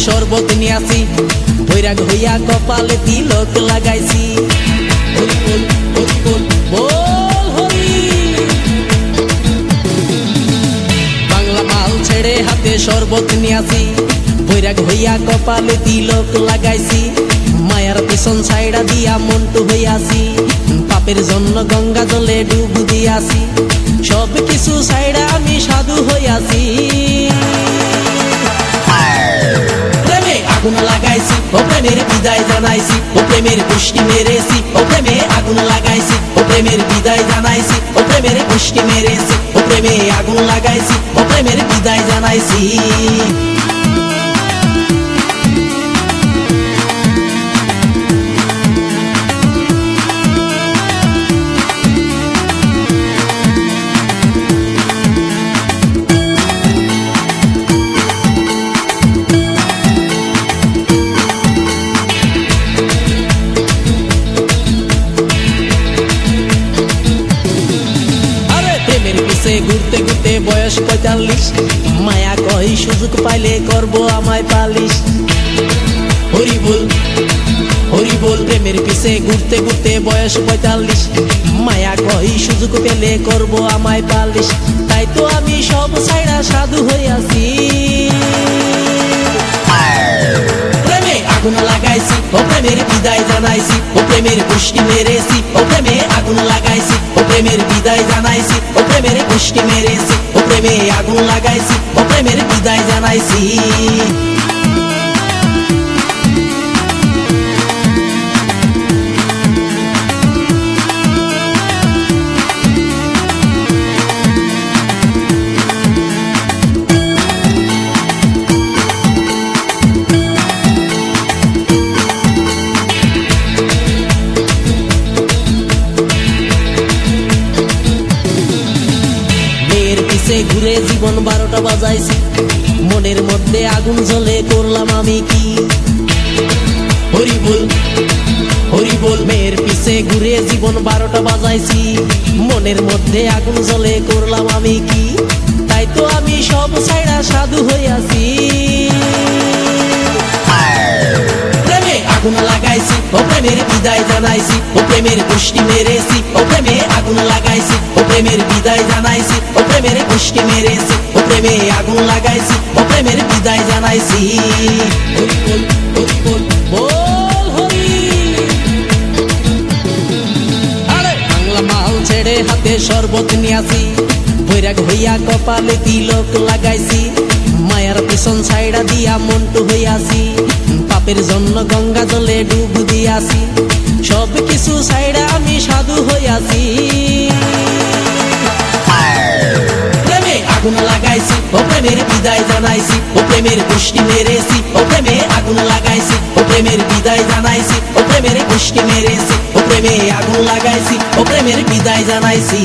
শরবত নিয়াছি, বৈরাগ হইয়া কপালে তিলক লাগাইছি। হরি বল হরি বল বল হরি। বাংলা মাল ছেড়ে হাতে শরবত নিয়াছি, বৈরাগ হইয়া কপালে তিলক লাগাইছি। মায়ার পিছন ছাইড়া দিয়া মন্টু হইয়াছি, পাপের জন্য গঙ্গা জলে ডুব দিয়াছি। সব কিছু ছাইড়া আমি সাধু হইয়াছি। প্রেমে আগুন লাগাইছি, ও প্রেমের বিদায় জানাইছি, ও প্রেমের পুষ্টি মেরেছি, ও প্রেমে আগুন লাগাইছি, ও প্রেমের বিদায় জানাইছি, ও প্রেমের পুষ্টি মেরেছি, ও প্রেমে আগুন লাগাইছি, ও প্রেমের বিদায় জানাইছি। ঘুরতে ঘুরতে বয়স ৪৫, মায়া কই সুযোগ পাইলে করব আমায় পালিশ। হরি বল হরি বল। প্রেমের পিছে ঘুরতে ঘুরতে বয়স ৪৫, মায়া কই সুযোগ পেলে করব আমায় পালিশ। তাই তো আমি সব ছাইড়া সাধু হইয়াছি। প্রেমে আগুন লাগাইছি, ও প্রেমের বিদায় জানাইছি, ও প্রেমের পুষ্টি মেরেছি, ও প্রেমে আগুন লাগাইছি, ও প্রেমের বিদায় জানাইছি, ও প্রেমের পুষ্টি মেরেছি, ও প্রেমে আগুন লাগাইছি, ও প্রেমের বিদায় জানাইছি। ঘুরে জীবন ১২টা বাজাইছি, মনের মধ্যে আগুন জ্বলে করলাম আমি কি। হরি বল হরি বল। মেয়ের পিছে ঘুরে জীবন ১২টা বাজাইছি, মনের মধ্যে আগুন জ্বলে করলাম আমি কি। তাই তো আমি সব ছাইড়া সাধু হইয়াছি। প্রেমে আগুন লাগাইছি, ও প্রেমের বিদায় জানাইছি, ও প্রেমের পুষ্টি মেরেছি, ও প্রেমে আগুন লাগাইছি, ও প্রেমের বিদায় জানাইছি, ও প্রেমের পুষ্টি মেরেছি, ও প্রেমে আগুন লাগাইছি, ও প্রেমের বিদায় জানাইছি। হরি বল হরি বল বল হরি। আরে বাংলা মাল ছেড়ে হাতে শরবত নিয়াছি, বৈরাগ হইয়া কপালে তিলক লাগাইছি। মায়ার পিছন ছাইড়া দিয়া মন্টু হইয়াছি, পাপের জন্য গঙ্গা জলে ডুব দিয়াছি। সব কিছু ছাইড়া আমি সাধু হইয়াছি। প্রেমে আগুন লাগাইছি, ও প্রেমের বিদায় জানাইছি, ও প্রেমের পুষ্টি মেরেছি, ও প্রেমে আগুন লাগাইছি, ও প্রেমের বিদায় জানাইছি, ও প্রেমের পুষ্টি মেরেছি, ও প্রেমে আগুন লাগাইছি, ও প্রেমের বিদায় জানাইছি।